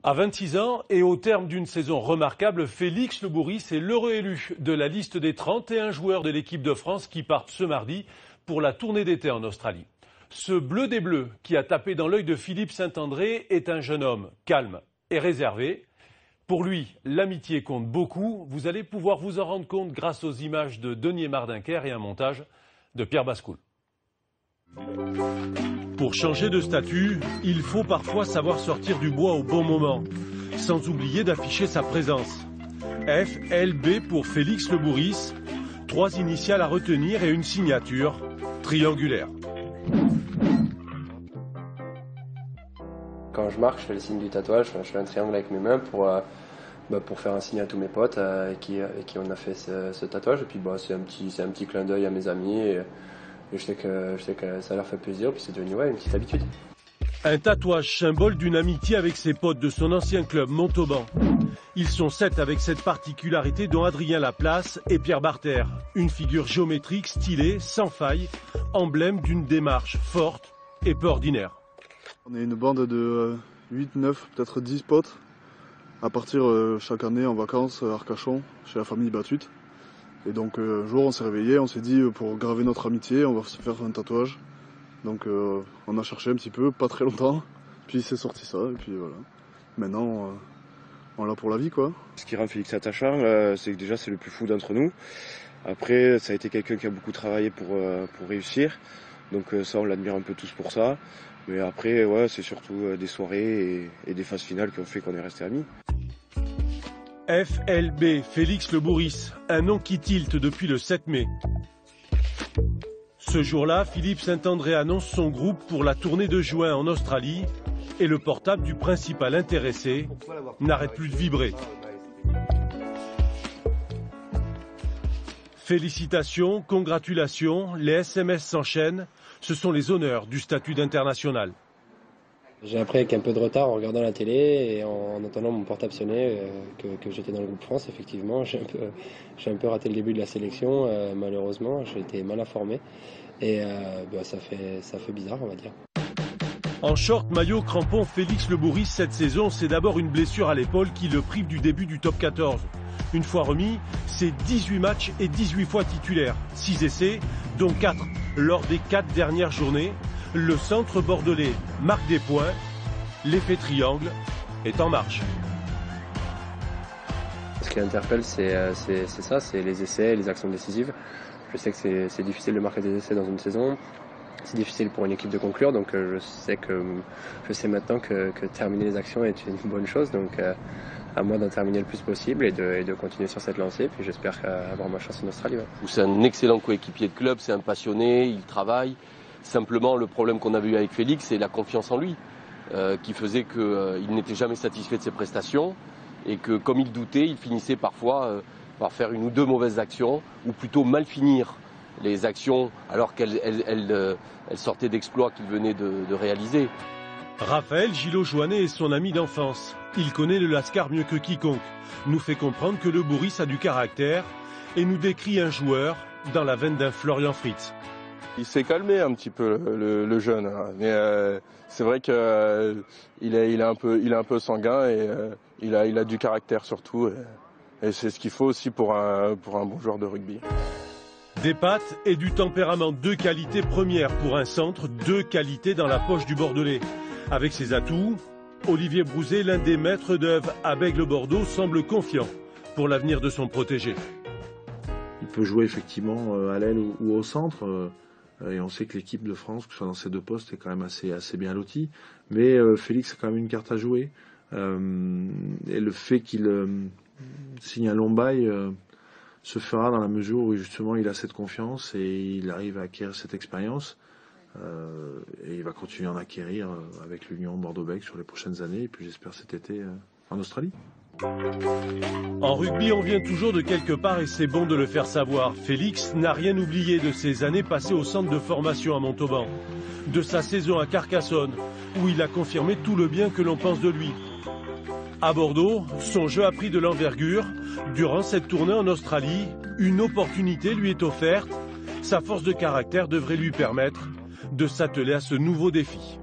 À 26 ans et au terme d'une saison remarquable, Félix Le Bourhis est l'heureux élu de la liste des 31 joueurs de l'équipe de France qui partent ce mardi pour la tournée d'été en Australie. Ce bleu des bleus qui a tapé dans l'œil de Philippe Saint-André est un jeune homme calme et réservé. Pour lui, l'amitié compte beaucoup. Vous allez pouvoir vous en rendre compte grâce aux images de Denier Mardinquer et un montage de Pierre Bascoul. Pour changer de statut, il faut parfois savoir sortir du bois au bon moment, sans oublier d'afficher sa présence. FLB pour Félix Le Bourhis, 3 initiales à retenir et une signature triangulaire. Quand je marche, je fais le signe du tatouage, je fais un triangle avec mes mains pour faire un signe à tous mes potes avec qui on a fait ce tatouage. Et puis c'est un petit clin d'œil à mes amis et je sais que ça leur fait plaisir, puis c'est devenu une petite habitude. Un tatouage symbole d'une amitié avec ses potes de son ancien club Montauban. Ils sont 7 avec cette particularité dont Adrien Laplace et Pierre Barther. Une figure géométrique, stylée, sans faille, emblème d'une démarche forte et peu ordinaire. On est une bande de 8, 9, peut-être 10 potes à partir chaque année en vacances à Arcachon, chez la famille Batut. Et donc un jour on s'est réveillé, on s'est dit pour graver notre amitié, on va se faire un tatouage. Donc on a cherché un petit peu, pas très longtemps, puis c'est sorti ça, et puis voilà. Maintenant on l'a pour la vie quoi. Ce qui rend Félix attachant, c'est que déjà c'est le plus fou d'entre nous. Après ça a été quelqu'un qui a beaucoup travaillé pour réussir, donc ça on l'admire un peu tous pour ça. Mais après c'est surtout des soirées et des phases finales qui ont fait qu'on est restés amis. FLB, Félix Le Bourhis, un nom qui tilte depuis le 7 mai. Ce jour-là, Philippe Saint-André annonce son groupe pour la tournée de juin en Australie et le portable du principal intéressé n'arrête plus de vibrer. Félicitations, congratulations, les SMS s'enchaînent, ce sont les honneurs du statut d'international. J'ai appris avec un peu de retard en regardant la télé et en entendant mon portable sonner que j'étais dans le groupe France. Effectivement, j'ai un peu raté le début de la sélection, malheureusement. J'ai été mal informé et ça fait bizarre, on va dire. En short, maillot, crampon, Félix Le Bourhis cette saison, c'est d'abord une blessure à l'épaule qui le prive du début du top 14. Une fois remis, c'est 18 matchs et 18 fois titulaire. 6 essais, dont 4 lors des 4 dernières journées. Le centre bordelais marque des points, l'effet triangle est en marche. Ce qui interpelle, c'est ça, c'est les essais, les actions décisives. Je sais que c'est difficile de marquer des essais dans une saison, c'est difficile pour une équipe de conclure, donc je sais maintenant que terminer les actions est une bonne chose, donc à moi d'en terminer le plus possible et de continuer sur cette lancée, puis j'espère avoir ma chance en Australie. Ouais. C'est un excellent coéquipier de club, c'est un passionné, il travaille. Simplement, le problème qu'on avait eu avec Félix, c'est la confiance en lui, qui faisait qu'il n'était jamais satisfait de ses prestations et que, comme il doutait, il finissait parfois par faire une ou deux mauvaises actions, ou plutôt mal finir les actions alors qu'elles sortaient d'exploits qu'il venait de réaliser. Raphaël Gillot-Joannet est son ami d'enfance. Il connaît le Lascar mieux que quiconque, nous fait comprendre que Le Bourhis a du caractère et nous décrit un joueur dans la veine d'un Florian Fritz. Il s'est calmé un petit peu le jeune, mais c'est vrai qu'il est un peu sanguin et il a du caractère surtout et c'est ce qu'il faut aussi pour un bon joueur de rugby. Des pattes et du tempérament, 2 qualités premières pour un centre, 2 qualités dans la poche du Bordelais. Avec ses atouts, Olivier Brouzet, l'un des maîtres d'œuvre à Bègle-Bordeaux, semble confiant pour l'avenir de son protégé. Il peut jouer effectivement à l'aile ou au centre. Et on sait que l'équipe de France, que ce soit dans ces 2 postes, est quand même assez bien lotie. Mais Félix a quand même une carte à jouer. Et le fait qu'il signe un long bail se fera dans la mesure où justement il a cette confiance et il arrive à acquérir cette expérience. Et il va continuer à en acquérir avec l'Union Bordeaux-Bègles sur les prochaines années. Et puis j'espère cet été en Australie. En rugby, on vient toujours de quelque part et c'est bon de le faire savoir. Félix n'a rien oublié de ses années passées au centre de formation à Montauban, de sa saison à Carcassonne, où il a confirmé tout le bien que l'on pense de lui. À Bordeaux, son jeu a pris de l'envergure. Durant cette tournée en Australie, une opportunité lui est offerte. Sa force de caractère devrait lui permettre de s'atteler à ce nouveau défi.